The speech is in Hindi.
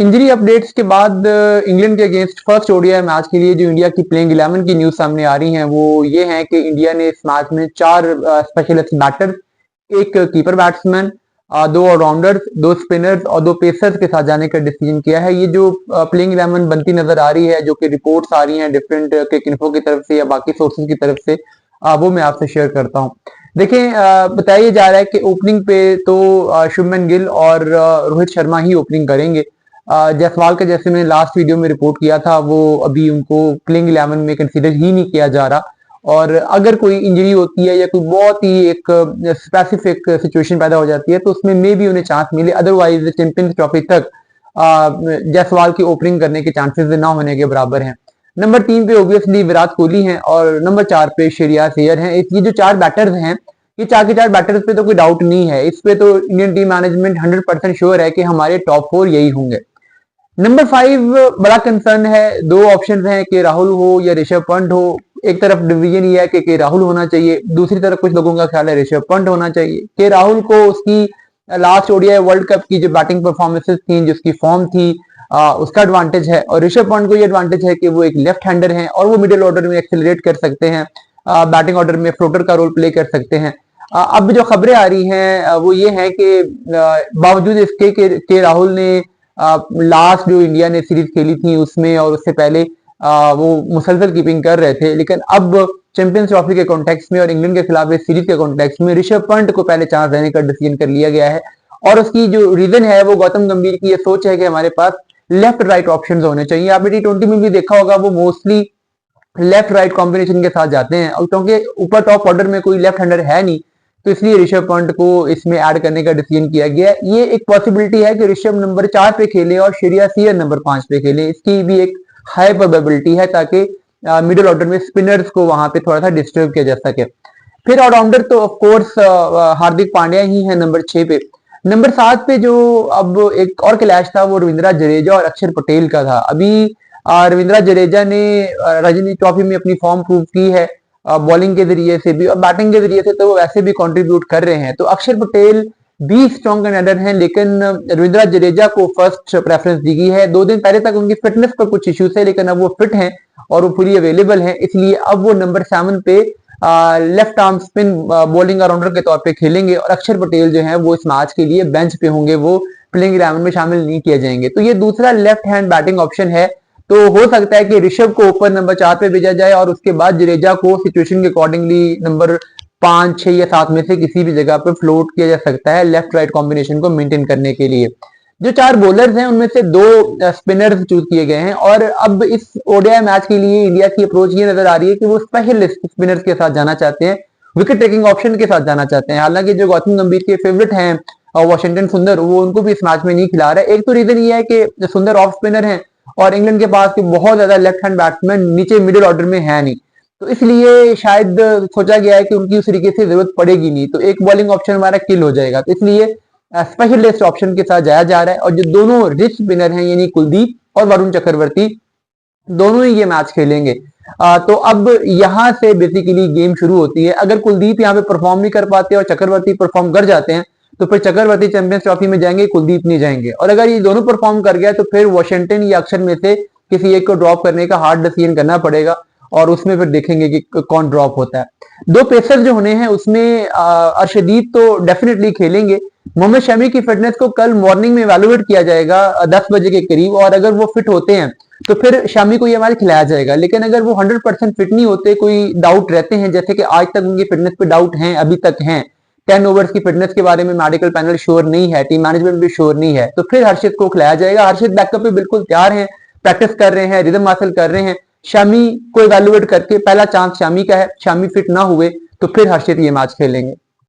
इंजरी अपडेट्स के बाद इंग्लैंड के अगेंस्ट फर्स्ट ओडीआई मैच के लिए जो इंडिया की प्लेइंग 11 की न्यूज सामने आ रही है वो ये है कि इंडिया ने इस मैच में 4 स्पेशलिस्ट बैटर्स, एक कीपर बैट्समैन, 2 ऑलराउंडर्स, 2 स्पिनर्स और 2 पेसर्स के साथ जाने का डिसीजन किया है। ये जो प्लेइंग 11 बनती नजर आ रही है, जो कि रिपोर्ट्स आ रही हैं डिफरेंट क्रिक इन्फो की तरफ से या बाकी सोर्सेज की तरफ से, वो मैं आपसे शेयर करता हूँ। देखिए, बताया जा रहा है कि ओपनिंग पे तो शुभमन गिल और रोहित शर्मा ही ओपनिंग करेंगे। जायसवाल का, जैसे मैंने लास्ट वीडियो में रिपोर्ट किया था, वो अभी उनको प्लेइंग 11 में कंसीडर ही नहीं किया जा रहा। और अगर कोई इंजरी होती है या कोई बहुत ही एक स्पेसिफिक सिचुएशन पैदा हो जाती है तो उसमें मे भी उन्हें चांस मिले, अदरवाइज चैंपियंस ट्रॉफी तक जायसवाल की ओपनिंग करने के चांसेस ना होने के बराबर हैं। नंबर 3 पे ऑब्वियसली विराट कोहली हैं और नंबर 4 पे श्रेयस अय्यर हैं। ये जो 4 बैटर्स हैं, ये 4 के 4 बैटर्स पे तो कोई डाउट नहीं है। इस पे तो इंडियन टीम मैनेजमेंट 100% श्योर है कि हमारे टॉप 4 यही होंगे। नंबर 5 बड़ा कंसर्न है। 2 ऑप्शन हैं कि राहुल हो या ऋषभ पंत हो। एक तरफ डिवीजन ये है कि राहुल होना चाहिए, दूसरी तरफ कुछ लोगों का ख्याल है ऋषभ पंत होना चाहिए। कि राहुल को उसकी लास्ट ओडीआई वर्ल्ड कप की जो बैटिंग परफॉर्मेंसेस थी, जिसकी फॉर्म थी, उसका एडवांटेज है। और ऋषभ पंत को ये एडवांटेज है कि वो एक लेफ्ट हैंडर हैं और वो मिडिल ऑर्डर में एक्सेलरेट कर सकते हैं, बैटिंग ऑर्डर में फ्लोटर का रोल प्ले कर सकते हैं। अब जो खबरें आ रही हैं वो ये है कि बावजूद इसके कि राहुल ने लास्ट जो इंडिया ने सीरीज खेली थी उसमें और उससे पहले वो मुसलसल कीपिंग कर रहे थे, लेकिन अब चैंपियंस ट्रॉफी के कॉन्टेक्स्ट में और इंग्लैंड के खिलाफ इस सीरीज के कॉन्टेक्स्ट में ऋषभ पंत को पहले चांस देने का डिसीजन कर लिया गया है। और उसकी जो रीजन है वो गौतम गंभीर की ये सोच है कि हमारे पास लेफ्ट राइट ऑप्शंस होने चाहिए। आपने T20 में भी देखा होगा, वो मोस्टली लेफ्ट राइट कॉम्बिनेशन के साथ जाते हैं और क्योंकि ऊपर टॉप ऑर्डर में कोई लेफ्ट हैंडर है नहीं तो इसलिए ऋषभ पंत को इसमें ऐड करने का डिसीजन किया गया। ये एक पॉसिबिलिटी है कि ऋषभ नंबर 4 पे खेले और श्रेयस अय्यर नंबर 5 पे खेले, इसकी भी एक हाई प्रोबेबिलिटी है ताकि मिडिल ऑर्डर में स्पिनर्स को वहां पे थोड़ा सा डिस्टर्ब किया जा सके। फिर ऑलराउंडर तो ऑफ कोर्स हार्दिक पांड्या ही है नंबर 6 पे। नंबर 7 पे जो अब एक और क्लैश था वो रविंद्रा जडेजा और अक्षर पटेल का था। अभी रविंद्रा जडेजा ने रणजी ट्रॉफी में अपनी फॉर्म प्रूव की है, बॉलिंग के जरिए से भी और बैटिंग के जरिए से तो वो वैसे भी कंट्रीब्यूट कर रहे हैं। तो अक्षर पटेल भी स्ट्रॉन्ग कंटेंडर हैं, लेकिन रविंद्रा जडेजा को फर्स्ट प्रेफरेंस दी गई है। 2 दिन पहले तक उनकी फिटनेस पर कुछ इश्यूज है, लेकिन अब वो फिट हैं और वो फुली अवेलेबल हैं, इसलिए अब वो नंबर 7 पे left arm spin bowling all rounder के तौर पे खेलेंगे और अक्षर पटेल जो है वो इस मैच के लिए बेंच पे होंगे, वो प्लेइंग 11 में शामिल नहीं किए जाएंगे। तो ये दूसरा लेफ्ट हैंड बैटिंग ऑप्शन है। तो हो सकता है कि ऋषभ को ऊपर नंबर 4 पे भेजा जाए और उसके बाद जडेजा को सिचुएशन के अकॉर्डिंगली नंबर 5, 6 या 7 में से किसी भी जगह पर फ्लोट किया जा सकता है लेफ्ट राइट कॉम्बिनेशन को मेंटेन करने के लिए। जो 4 बॉलर्स हैं उनमें से 2 स्पिनर्स चूज किए गए हैं और अब इस ओडीआई मैच के लिए इंडिया की अप्रोच ये नजर आ रही है कि वो स्पेशलिस्ट स्पिनर्स के साथ जाना चाहते हैं, विकेट टेकिंग ऑप्शन के साथ जाना चाहते हैं। हालांकि जो गौतम गंभीर के फेवरेट हैं वॉशिंगटन सुंदर, वो उनको भी इस मैच में नहीं खिला रहा है। एक तो रीजन ये है कि सुंदर ऑफ स्पिनर हैं और इंग्लैंड के पास बहुत ज्यादा लेफ्ट हैंड बैट्समैन नीचे मिडिल ऑर्डर में है नहीं, तो इसलिए शायद सोचा गया है कि उनकी उस तरीके से जरूरत पड़ेगी नहीं, तो एक बॉलिंग ऑप्शन हमारा किल हो जाएगा। तो इसलिए स्पेशलिस्ट ऑप्शन के साथ जाया जा रहा है और जो दोनों रिच स्पिनर हैं यानी कुलदीप और वरुण चक्रवर्ती, दोनों ही ये मैच खेलेंगे। तो अब यहां से बेसिकली गेम शुरू होती है। अगर कुलदीप यहाँ पे परफॉर्म नहीं कर पाते और चक्रवर्ती परफॉर्म कर जाते हैं तो फिर चक्रवर्ती चैंपियंस ट्रॉफी में जाएंगे, कुलदीप नहीं जाएंगे। और अगर ये दोनों परफॉर्म कर गया तो फिर वॉशिंगटन या अक्षर में से किसी एक को ड्रॉप करने का हार्ड डिसीजन करना पड़ेगा और उसमें फिर देखेंगे कि कौन ड्रॉप होता है। 2 पेसर जो होने हैं उसमें अर्शदीप तो डेफिनेटली खेलेंगे। मोहम्मद शमी की फिटनेस को कल मॉर्निंग में इवैल्यूएट किया जाएगा 10 बजे के करीब, और अगर वो फिट होते हैं तो फिर शमी को ये मैच खिलाया जाएगा। लेकिन अगर वो 100% फिट नहीं होते, कोई डाउट रहते हैं, जैसे कि आज तक उनकी फिटनेस पे डाउट हैं, अभी तक हैं, 10 ओवर्स की फिटनेस के बारे में मेडिकल पैनल श्योर नहीं है, टीम मैनेजमेंट भी श्योर नहीं है, तो फिर हर्षित को खिलाया जाएगा। हर्षित बैकअप पे बिल्कुल तैयार हैं, प्रैक्टिस कर रहे हैं, रिदम हासिल कर रहे हैं। शामी को इवैल्यूएट करके पहला चांस शामी का है, शामी फिट ना हुए तो फिर हर्षित ये मैच खेलेंगे।